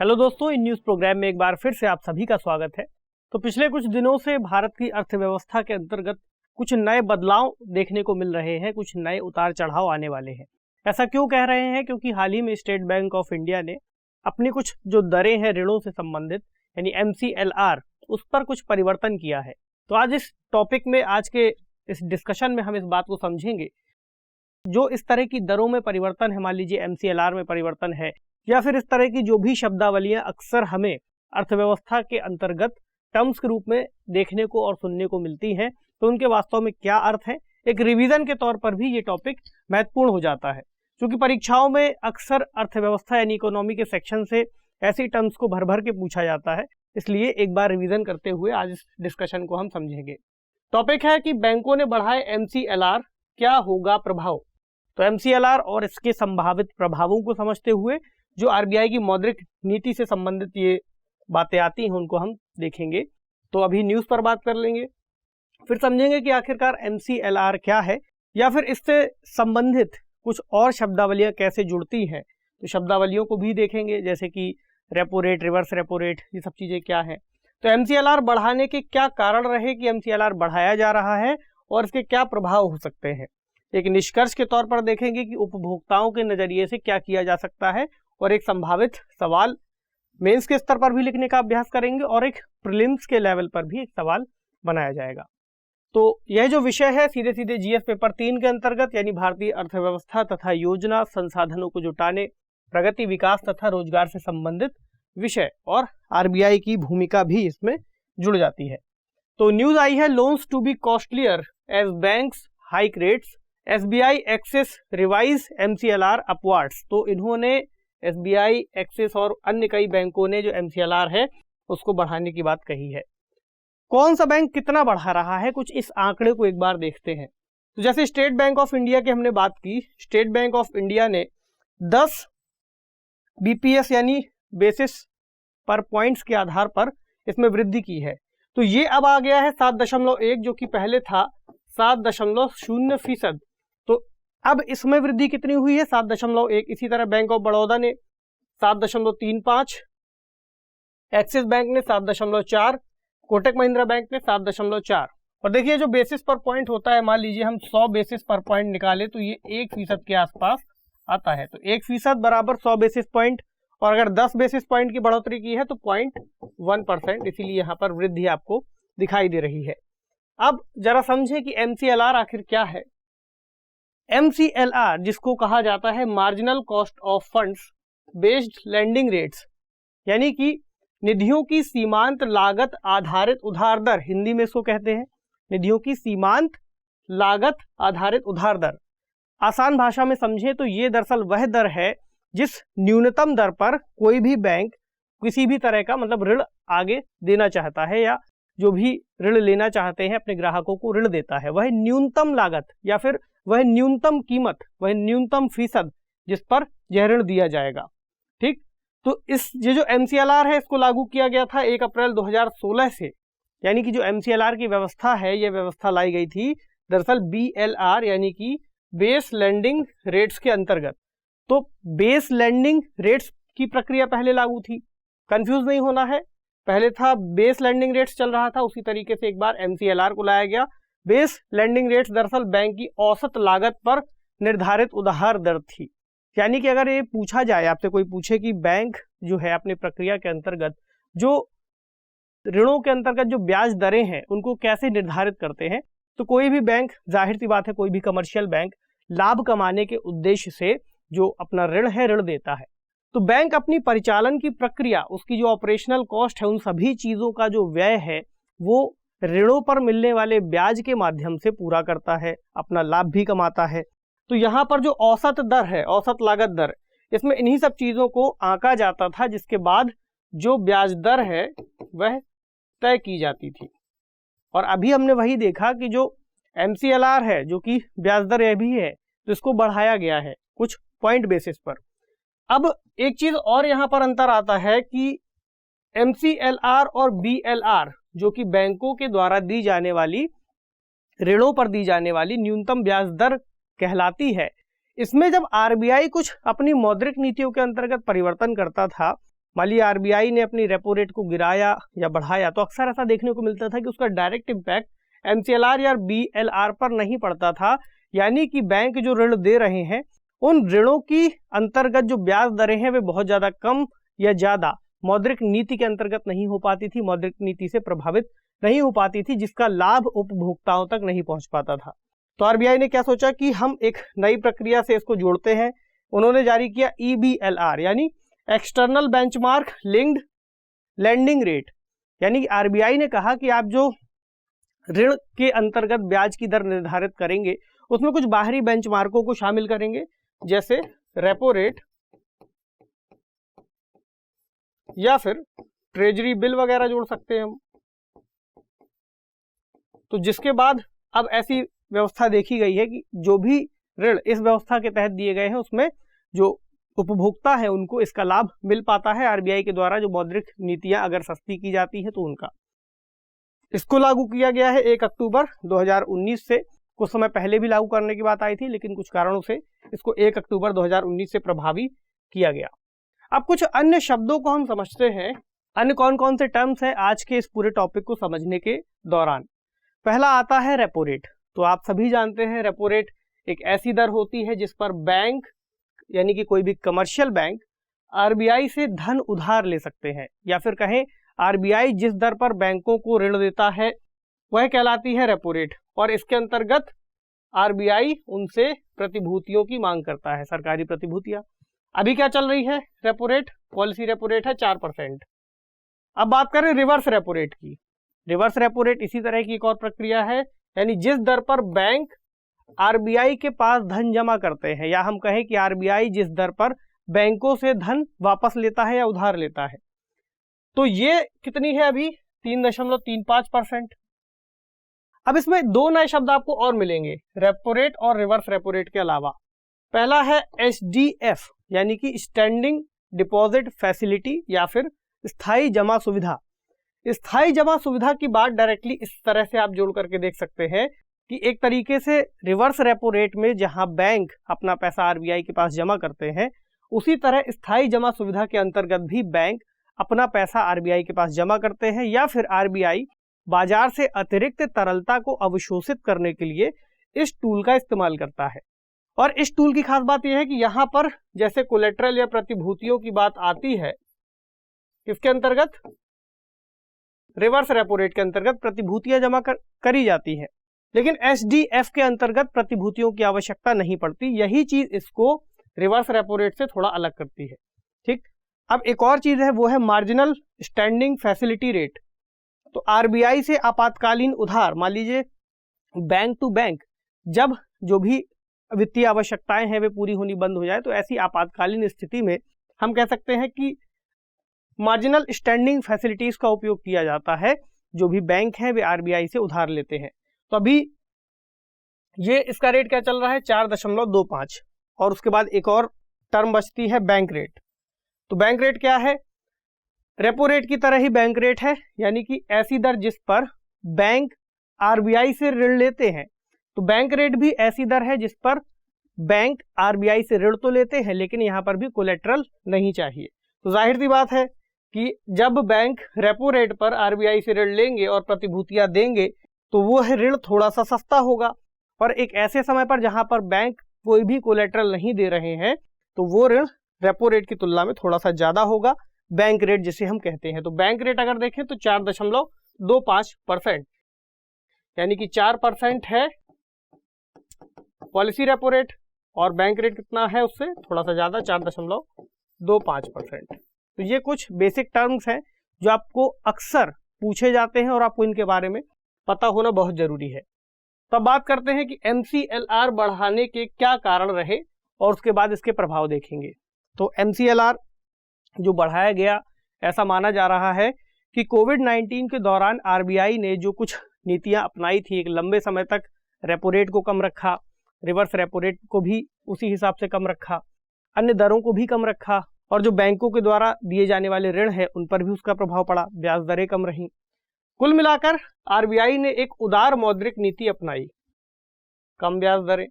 Hello दोस्तों, in news programme में एक बार फिर से आप सभी का स्वागत है। तो पिछले कुछ दिनों से भारत की अर्थव्यवस्था के अंतर्गत कुछ नए बदलाव देखने को मिल रहे हैं, कुछ नए उतार चढ़ाव आने वाले हैं। ऐसा क्यों कह रहे हैं? क्योंकि हाल ही में स्टेट बैंक ऑफ इंडिया ने अपनी कुछ जो दरें हैं ऋणों से संबंधित यानी MCLR उस पर कुछ परिवर्तन किया है। तो आज इस टॉपिक में, आज के इस डिस्कशन में हम इस बात को समझेंगे। जो इस तरह की दरों में परिवर्तन है, मान लीजिए MCLR में परिवर्तन है, या फिर इस तरह की जो भी शब्दावलियां अक्सर हमें अर्थव्यवस्था के अंतर्गत टर्म्स के रूप में देखने को और सुनने को मिलती हैं, तो उनके वास्तव में क्या अर्थ है, एक रिवीजन के तौर पर भी ये टॉपिक महत्वपूर्ण हो जाता है। क्योंकि परीक्षाओं में अक्सर अर्थव्यवस्था यानी इकोनॉमी के सेक्शन से ऐसी टर्म्स को भर भर के पूछा जाता है, इसलिए एक बार रिवीजन करते हुए आज इस डिस्कशन को हम समझेंगे। टॉपिक है कि बैंकों ने बढ़ाए MCLR, क्या होगा प्रभाव। तो MCLR और इसके संभावित प्रभावों को समझते हुए जो RBI की मौद्रिक नीति से संबंधित ये बातें आती हैं उनको हम देखेंगे। तो अभी न्यूज़ पर बात कर लेंगे, फिर समझेंगे कि आखिरकार MCLR क्या है, या फिर इससे संबंधित कुछ और शब्दावलियां कैसे जुड़ती हैं। तो शब्दावलियों को भी देखेंगे, जैसे कि repo rate, reverse repo rate, ये सब चीज़ें क्या हैं। तो MCLR बढ़ाने के क्या कारण रहे कि MCLR बढ़ाया जा रहा है और इसके क्या प्रभाव हो सकते हैं। एक निष्कर्ष के तौर पर देखेंगे कि उपभोक्ताओं के नज़रिए से क्या किया जा सकता है, और एक संभावित सवाल मेंस के स्तर पर भी लिखने का अभ्यास करेंगे, और एक प्रीलिम्स के लेवल पर भी एक सवाल बनाया जाएगा। तो यह जो विषय है सीधे सीधे GS पेपर 3 के अंतर्गत यानी भारतीय अर्थव्यवस्था तथा योजना संसाधनों को जुटाने, प्रगति, विकास तथा रोजगार से संबंधित विषय, और RBI की भूमिका भी इसमें जुड़ जाती है। तो न्यूज आई है, loans to be costlier as banks hike rates, SBI Axis revise MCLR upwards. तो इन्होंने SBI एक्सिस और अन्य कई बैंकों ने जो MCLR है उसको बढ़ाने की बात कही है। कौन सा बैंक कितना बढ़ा रहा है, कुछ इस आंकड़े को एक बार देखते हैं। तो जैसे स्टेट बैंक ऑफ इंडिया की हमने बात की, स्टेट बैंक ऑफ इंडिया ने 10 BPS यानी बेसिस पर पॉइंट्स के आधार पर इसमें वृद्धि की है। तो ये अब आ गया है 7.1, जो कि पहले था 7.0%। तो अब इसमें वृद्धि कितनी हुई है? 7.1। इसी तरह बैंक ऑफ बड़ौदा ने 7.35, एक्सिस बैंक ने 7.4, कोटक महिंद्रा बैंक ने 7.4। और देखिए जो बेसिस पर पॉइंट होता है, मान लीजिए हम 100 बेसिस पर पॉइंट निकाले तो ये 1% के आसपास आता है। तो 1% बराबर 100 बेसिस पॉइंट, और अगर 10 बेसिस पॉइंट की बढ़ोतरी की है तो 0.1%, इसीलिए यहाँ पर वृद्धि आपको दिखाई दे रही है। अब जरा समझें कि MCLR आखिर क्या है। MCLR जिसको कहा जाता है marginal cost of funds based lending rates, यानी कि निधियों की सीमांत लागत आधारित उधार दर, हिंदी में इसको कहते हैं निधियों की सीमांत लागत आधारित उधार दर। आसान भाषा में समझें तो ये दरअसल वह दर है जिस न्यूनतम दर पर कोई भी बैंक किसी भी तरह का मतलब ऋण आगे देना चाहता है, या जो भी ऋण लेना चाहते हैं अपने ग्राहकों को ऋण देता है, वह न्यूनतम लागत या फिर वह न्यूनतम कीमत, वह न्यूनतम फीसद जिस पर यह ऋण दिया जाएगा। ठीक, तो ये जो MCLR है इसको लागू किया गया था 1 अप्रैल 2016 से, यानी कि जो MCLR की व्यवस्था है, यह व्यवस्था लाई गई थी दरअसल BLR यानी कि बेस लेंडिंग रेट्स के अंतर्गत। तो बेस लेंडिंग रेट्स की प्रक्रिया पहले लागू थी, कंफ्यूज नहीं होना है, पहले था बेस लेंडिंग रेट्स चल रहा था, उसी तरीके से एक बार MCLR को लाया गया। बेस लेंडिंग रेट्स दरअसल बैंक की औसत लागत पर निर्धारित उधार दर थी। यानी कि अगर ये पूछा जाए, आपसे कोई पूछे कि बैंक जो है अपनी प्रक्रिया के अंतर्गत जो ऋणों के अंतर्गत जो ब्याज दरें हैं उनको कैसे निर्धारित करते हैं, तो कोई भी बैंक, जाहिर सी बात है कोई भी कमर्शियल बैंक लाभ कमाने के उद्देश्य से जो अपना ऋण है ऋण देता है। तो बैंक अपनी परिचालन की प्रक्रिया, उसकी जो ऑपरेशनल कॉस्ट है, उन सभी चीजों का जो व्यय है वो ऋणों पर मिलने वाले ब्याज के माध्यम से पूरा करता है, अपना लाभ भी कमाता है। तो यहाँ पर जो औसत दर है, औसत लागत दर, इसमें इन्हीं सब चीजों को आंका जाता था, जिसके बाद जो ब्याज दर है वह तय की जाती थी। और अभी हमने वही देखा कि जो MCLR है, जो कि ब्याज दर यह भी है, तो इसको बढ़ाया गया है कुछ पॉइंट बेसिस पर। अब एक चीज और यहाँ पर अंतर आता है कि MCLR और BLR जो कि बैंकों के द्वारा दी जाने वाली, ऋणों पर दी जाने वाली न्यूनतम ब्याज दर कहलाती है। इसमें जब RBI कुछ अपनी मौद्रिक नीतियों के अंतर्गत परिवर्तन करता था मान लीजिए आरबीआई ने अपनी रेपो रेट को गिराया या बढ़ाया तो अक्सर ऐसा देखने को मिलता था कि उसका डायरेक्ट इम्पैक्ट एमसीएलआर या बीएलआर पर नहीं पड़ता था, यानी कि बैंक जो ऋण दे रहे हैं उन ऋणों की अंतर्गत जो ब्याज दरें हैं वे बहुत ज्यादा कम या ज्यादा मौद्रिक नीति के अंतर्गत नहीं हो पाती थी, मौद्रिक नीति से प्रभावित नहीं हो पाती थी, जिसका लाभ उपभोक्ताओं तक नहीं पहुंच पाता था। तो आरबीआई ने क्या सोचा कि हम एक नई प्रक्रिया से इसको जोड़ते हैं। उन्होंने जारी किया EBLR यानी external benchmark linked landing rate, यानी आरबीआई ने कहा कि आप जो ऋण के अंतर्गत ब्याज की दर निर्धारित करेंगे उसमें कुछ बाहरी बेंचमार्कों को शामिल करेंगे, जैसे रेपो रेट या फिर ट्रेजरी बिल वगैरह जोड़ सकते हैं हम। तो जिसके बाद अब ऐसी व्यवस्था देखी गई है कि जो भी ऋण इस व्यवस्था के तहत दिए गए हैं उसमें जो उपभोक्ता है उनको इसका लाभ मिल पाता है आरबीआई के द्वारा, जो मौद्रिक नीतियां अगर सस्ती की जाती है तो उनका। इसको लागू किया गया है 1 अक्टूबर 2019 से। कुछ समय पहले भी लागू करने की बात आई थी, लेकिन कुछ कारणों से इसको 1 अक्टूबर 2019 से प्रभावी किया गया। अब कुछ अन्य शब्दों को हम समझते हैं, अन्य कौन कौन से टर्म्स हैं आज के इस पूरे टॉपिक को समझने के दौरान। पहला आता है रेपो रेट। तो आप सभी जानते हैं रेपो रेट एक ऐसी दर होती है जिस पर बैंक यानी कि कोई भी कमर्शियल बैंक आरबीआई से धन उधार ले सकते हैं, या फिर कहें आरबीआई जिस दर पर बैंकों को ऋण देता है वह कहलाती है रेपो रेट, और इसके अंतर्गत आरबीआई उनसे प्रतिभूतियों की मांग करता है, सरकारी प्रतिभूतियां। अभी क्या चल रही है repo rate? Policy repo rate है 4%। अब बात करें रिवर्स रेपो रेट की। रिवर्स रेपो रेट इसी तरह की एक और प्रक्रिया है, यानी जिस दर पर बैंक आरबीआई के पास धन जमा करते हैं, या हम कहें कि आरबीआई जिस दर पर बैंकों से धन वापस लेता है या उधार लेता है, तो ये कितनी है अभी? 3.35%। अब इसमें दो नए शब्द आपको और मिलेंगे रेपो रेट और रिवर्स रेपो रेट के अलावा। पहला है SDF यानी कि स्टैंडिंग डिपॉजिट फैसिलिटी या फिर स्थायी जमा सुविधा। स्थायी जमा सुविधा की बात डायरेक्टली इस तरह से आप जोड़ करके देख सकते हैं कि एक तरीके से रिवर्स रेपो रेट में जहां बैंक अपना पैसा आरबीआई के पास जमा करते हैं, उसी तरह स्थायी जमा सुविधा के अंतर्गत भी बैंक अपना पैसा आरबीआई के पास जमा करते हैं, या फिर आरबीआई बाजार से अतिरिक्त तरलता को अवशोषित करने के लिए इस टूल का इस्तेमाल करता है। और इस टूल की खास बात यह है कि यहां पर जैसे कोलेट्रल या प्रतिभूतियों की बात आती है, किसके अंतर्गत? रिवर्स रेपो रेट के अंतर्गत प्रतिभूतियां जमा करी जाती हैं, लेकिन SDF के अंतर्गत प्रतिभूतियों की आवश्यकता नहीं पड़ती। यही चीज इसको रिवर्स रेपो रेट से थोड़ा अलग करती है। ठीक, अब एक और चीज है, वो है मार्जिनल स्टैंडिंग फैसिलिटी रेट। तो आरबीआई से आपातकालीन उधार, मान लीजिए बैंक टू बैंक, जब जो भी वित्तीय आवश्यकताएं हैं वे पूरी होनी बंद हो जाए, तो ऐसी आपातकालीन स्थिति में हम कह सकते हैं कि मार्जिनल स्टैंडिंग फैसिलिटीज का उपयोग किया जाता है। जो भी बैंक हैं वे आरबीआई से उधार लेते हैं। तो अभी ये इसका रेट क्या चल रहा है? 4.25। और उसके बाद एक और टर्म बचती है बैंक रेट। तो बैंक रेट क्या है? रेपो रेट की तरह ही बैंक रेट है, यानी कि ऐसी दर जिस पर बैंक आरबीआई से ऋण लेते हैं। तो बैंक रेट भी ऐसी दर है जिस पर बैंक आरबीआई से ऋण तो लेते हैं, लेकिन यहां पर भी कोलेट्रल नहीं चाहिए। तो जाहिर सी बात है कि जब बैंक रेपो रेट पर आरबीआई से ऋण लेंगे और प्रतिभूतियां देंगे तो वो है ऋण थोड़ा सा सस्ता होगा, और एक ऐसे समय पर जहां पर बैंक कोई भी कोलेट्रल नहीं दे रहे हैं तो वो ऋण रेपो रेट की तुलना में थोड़ा सा ज्यादा होगा, बैंक रेट जिसे हम कहते हैं। तो बैंक रेट अगर देखें तो 4.25%, यानी कि 4% है पॉलिसी रेपो रेट, और बैंक रेट कितना है उससे थोड़ा सा ज्यादा, 4.25%। तो ये कुछ बेसिक टर्म्स हैं जो आपको अक्सर पूछे जाते हैं और आपको इनके बारे में पता होना बहुत जरूरी है। तो अब बात करते हैं कि MCLR बढ़ाने के क्या कारण रहे और उसके बाद इसके प्रभाव देखेंगे। तो MCLR जो बढ़ाया गया, ऐसा माना जा रहा है कि कोविड-19 के दौरान आरबीआई ने जो कुछ नीतियां अपनाई थी, एक लंबे समय तक रेपो रेट को कम रखा, रिवर्स रेपो रेट को भी उसी हिसाब से कम रखा, अन्य दरों को भी कम रखा, और जो बैंकों के द्वारा दिए जाने वाले ऋण है उन पर भी उसका प्रभाव पड़ा, ब्याज दरें कम रहीं। कुल मिलाकर आरबीआई ने एक उदार मौद्रिक नीति अपनाई, कम ब्याज दरें।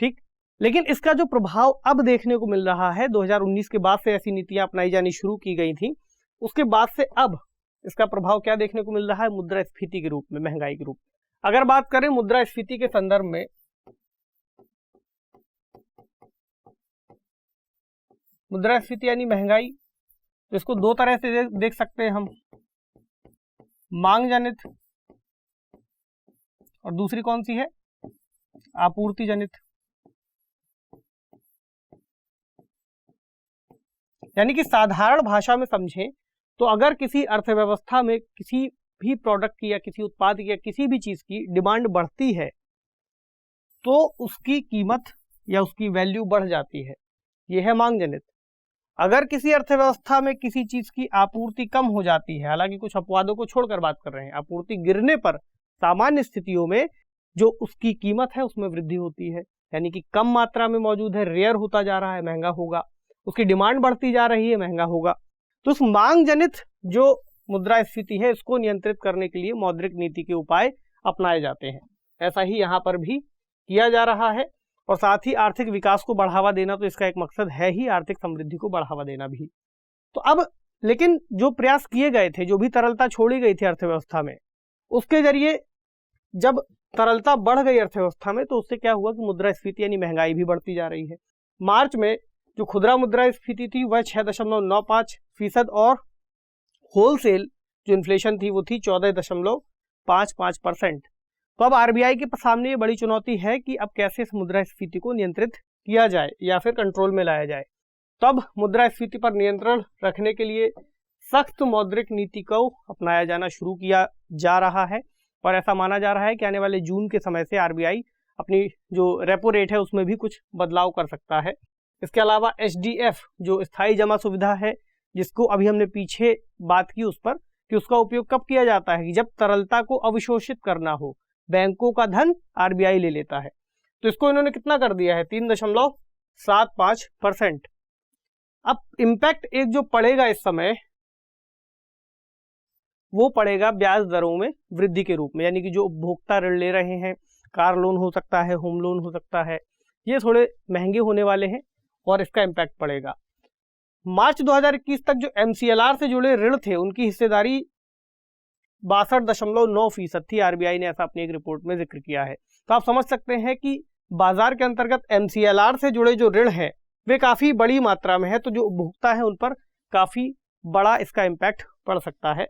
ठीक, लेकिन इसका जो प्रभाव अब देखने को मिल रहा है, 2019 के बाद से ऐसी नीतियां अपनाई जानी शुरू की गई थी, उसके बाद से अब इसका प्रभाव क्या देखने को मिल रहा है? मुद्रास्फीति के रूप में, महंगाई के रूप में। अगर बात करें मुद्रास्फीति के संदर्भ में, मुद्रास्फीति यानी महंगाई, तो इसको दो तरह से देख सकते हैं हम, मांग जनित और दूसरी कौन सी है? आपूर्ति जनित। यानी कि साधारण भाषा में समझें तो अगर किसी अर्थव्यवस्था में किसी भी प्रोडक्ट की या किसी उत्पाद की या किसी भी चीज की डिमांड बढ़ती है तो उसकी कीमत या उसकी वैल्यू बढ़ जाती है, यह है मांग जनित। अगर किसी अर्थव्यवस्था में किसी चीज की आपूर्ति कम हो जाती है, हालांकि कुछ अपवादों को छोड़कर बात कर रहे हैं, आपूर्ति गिरने पर सामान्य स्थितियों में जो उसकी कीमत है उसमें वृद्धि होती है, यानी कि कम मात्रा में मौजूद है, रेयर होता जा रहा है, महंगा होगा। उसकी डिमांड बढ़ती जा रही है, महंगा होगा। तो उस मांग जनित जो मुद्रास्फीति है इसको नियंत्रित करने के लिए मौद्रिक नीति के उपाय अपनाए जाते हैं। ऐसा ही यहाँ पर भी किया जा रहा है और साथ ही आर्थिक विकास को बढ़ावा देना, तो इसका एक मकसद है ही आर्थिक समृद्धि को बढ़ावा देना भी। तो अब लेकिन जो प्रयास किए गए थे, जो भी तरलता छोड़ी गई थी अर्थव्यवस्था में, उसके जरिए जब तरलता बढ़ गई अर्थव्यवस्था में तो उससे क्या हुआ कि मुद्रास्फीति यानी महंगाई भी बढ़ती जा रही है। मार्च में जो खुदरा मुद्रास्फीति थी वह 6.95% और होलसेल जो इन्फ्लेशन थी वो थी 14.55%। तो अब आरबीआई के सामने ये बड़ी चुनौती है कि अब कैसे इस मुद्रास्फीति को नियंत्रित किया जाए या फिर कंट्रोल में लाया जाए। तब मुद्रास्फीति पर नियंत्रण रखने के लिए सख्त मौद्रिक नीति को अपनाया जाना शुरू किया जा रहा है और ऐसा माना जा रहा है कि आने वाले जून के समय से आरबीआई अपनी जो रेपो रेट है उसमें भी कुछ बदलाव कर सकता है। इसके अलावा एचडीएफ जो स्थायी जमा सुविधा है, जिसको अभी हमने पीछे बात की उस पर कि उसका उपयोग कब किया जाता है कि जब तरलता को अवशोषित करना हो, बैंकों का धन आरबीआई ले लेता है, तो इसको इन्होंने कितना कर दिया है? 3.75%। अब इम्पैक्ट एक जो पड़ेगा इस समय वो पड़ेगा ब्याज दरों में वृद्धि के रूप में, यानी कि जो उपभोक्ता ऋण ले रहे हैं, कार लोन हो सकता है, होम लोन हो सकता है, ये थोड़े महंगे होने वाले हैं और इसका इम्पैक्ट पड़ेगा। मार्च 2021 तक जो एमसीएलआर से जुड़े ऋण थे उनकी हिस्सेदारी 62.9% थी। आरबीआई ने ऐसा अपनी एक रिपोर्ट में जिक्र किया है। तो आप समझ सकते हैं कि बाजार के अंतर्गत एमसीएलआर से जुड़े जो ऋण है वे काफी बड़ी मात्रा में है, तो जो उपभोक्ता है उन पर काफी बड़ा इसका इम्पैक्ट पड़ सकता है।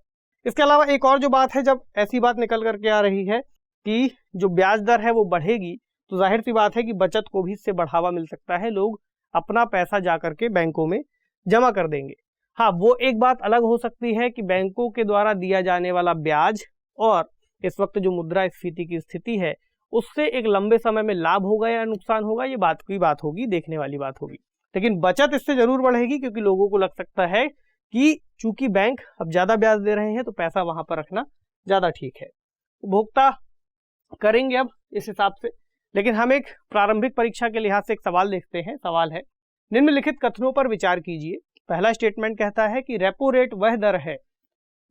इसके अलावा एक और जो बात है, जब ऐसी बात निकल करके आ रही है कि जो ब्याज दर है वो बढ़ेगी तो जाहिर सी बात है कि बचत को भी इससे बढ़ावा मिल सकता है, लोग अपना पैसा जा करके बैंकों में जमा कर देंगे। हाँ, वो एक बात अलग हो सकती है कि बैंकों के द्वारा दिया जाने वाला ब्याज और इस वक्त जो मुद्रास्फीति की स्थिति है उससे एक लंबे समय में लाभ होगा या नुकसान होगा, ये बात की बात होगी, देखने वाली बात होगी। लेकिन बचत इससे जरूर बढ़ेगी क्योंकि लोगों को लग सकता है कि चूंकि बैंक अब ज्यादा ब्याज दे रहे हैं तो पैसा वहां पर रखना ज्यादा ठीक है। उपभोक्ता करेंगे अब इस हिसाब से। लेकिन हम एक प्रारंभिक परीक्षा के लिहाज से एक सवाल देखते हैं। सवाल है, निम्नलिखित कथनों पर विचार कीजिए। पहला स्टेटमेंट कहता है कि रेपो रेट वह दर है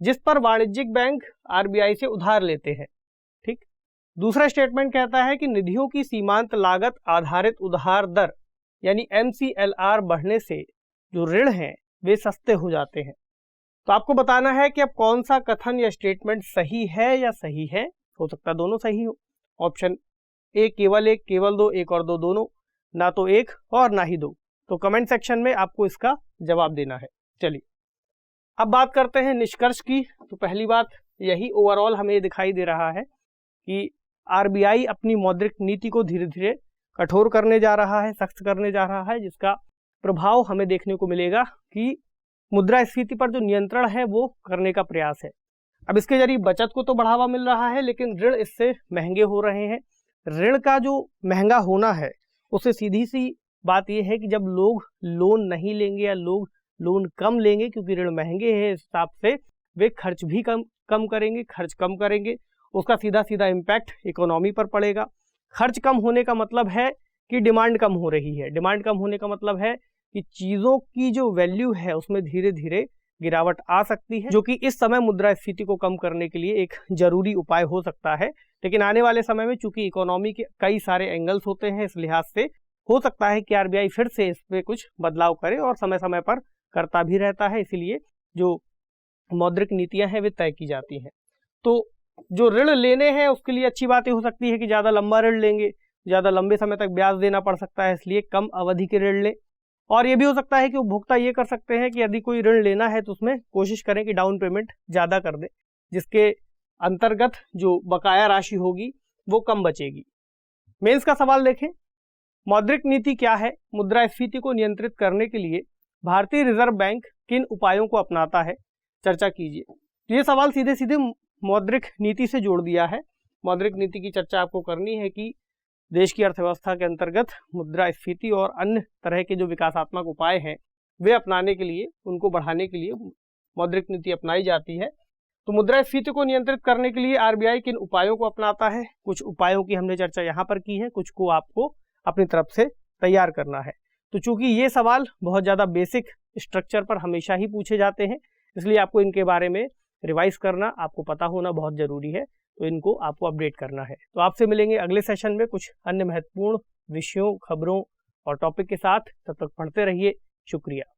जिस पर वाणिज्यिक बैंक आरबीआई से उधार लेते हैं। ठीक। दूसरा स्टेटमेंट कहता है कि निधियों की सीमांत लागत आधारित उधार दर यानी एमसीएलआर बढ़ने से जो ऋण हैं वे सस्ते हो जाते हैं। तो आपको बताना है कि अब कौन सा कथन या स्टेटमेंट सही है या सही है। हो सकता है दोनों सही हो। ऑप्शन ए केवल एक, केवल दो, एक और दो, दोनों, ना तो एक और ना ही दो। तो कमेंट सेक्शन में आपको इसका जवाब देना है। चलिए अब बात करते हैं निष्कर्ष की। तो पहली बात यही ओवरऑल हमें दिखाई दे रहा है कि आरबीआई अपनी मौद्रिक नीति को धीरे धीरे कठोर करने जा रहा है, सख्त करने जा रहा है, जिसका प्रभाव हमें देखने को मिलेगा कि मुद्रास्फीति पर जो नियंत्रण है वो करने का प्रयास है। अब इसके जरिए बचत को तो बढ़ावा मिल रहा है लेकिन ऋण इससे महंगे हो रहे हैं। ऋण का जो महंगा होना है उससे सीधी सी बात यह है कि जब लोग लोन नहीं लेंगे या लोग लोन कम लेंगे क्योंकि ऋण महंगे हैं, इस हिसाब से वे खर्च भी कम करेंगे। खर्च कम करेंगे उसका सीधा सीधा इम्पैक्ट इकोनॉमी पर पड़ेगा। खर्च कम होने का मतलब है कि डिमांड कम हो रही है। डिमांड कम होने का मतलब है कि चीज़ों की जो वैल्यू है उसमें धीरे धीरे गिरावट आ सकती है, जो कि इस समय मुद्रास्फीति को कम करने के लिए एक जरूरी उपाय हो सकता है। लेकिन आने वाले समय में चूंकि इकोनॉमी के कई सारे एंगल्स होते हैं, इस लिहाज से हो सकता है कि आरबीआई फिर से इस पे कुछ बदलाव करे और समय समय पर करता भी रहता है, इसीलिए जो मौद्रिक नीतियां हैं वे तय की जाती हैं। तो जो ऋण लेने हैं उसके लिए अच्छी बात ये हो सकती है कि ज़्यादा लंबा ऋण लेंगे, ज़्यादा लंबे समय तक ब्याज देना पड़ सकता है, इसलिए कम अवधि के ऋण लें। और ये भी हो सकता है कि उपभोक्ता ये कर सकते हैं कि यदि कोई ऋण लेना है तो उसमें कोशिश करें कि डाउन पेमेंट ज़्यादा कर दें, जिसके अंतर्गत जो बकाया राशि होगी वो कम बचेगी। मेंस का सवाल देखें, मौद्रिक नीति क्या है? मुद्रास्फीति को नियंत्रित करने के लिए भारतीय रिजर्व बैंक किन उपायों को अपनाता है? चर्चा कीजिए। तो ये सवाल सीधे सीधे मौद्रिक नीति से जोड़ दिया है। मौद्रिक नीति की चर्चा आपको करनी है कि देश की अर्थव्यवस्था के अंतर्गत मुद्रास्फीति और अन्य तरह के जो विकासात्मक उपाय हैं वे अपनाने के लिए, उनको बढ़ाने के लिए मौद्रिक नीति अपनाई जाती है। तो मुद्रास्फीति को नियंत्रित करने के लिए आरबीआई किन उपायों को अपनाता है? कुछ उपायों की हमने चर्चा यहाँ पर की है, कुछ को आपको अपनी तरफ से तैयार करना है। तो चूंकि ये सवाल बहुत ज़्यादा बेसिक स्ट्रक्चर पर हमेशा ही पूछे जाते हैं, इसलिए आपको इनके बारे में रिवाइज करना, आपको पता होना बहुत ज़रूरी है। तो इनको आपको अपडेट करना है। तो आपसे मिलेंगे अगले सेशन में कुछ अन्य महत्वपूर्ण विषयों, खबरों और टॉपिक के साथ। तब तक पढ़ते रहिए। शुक्रिया।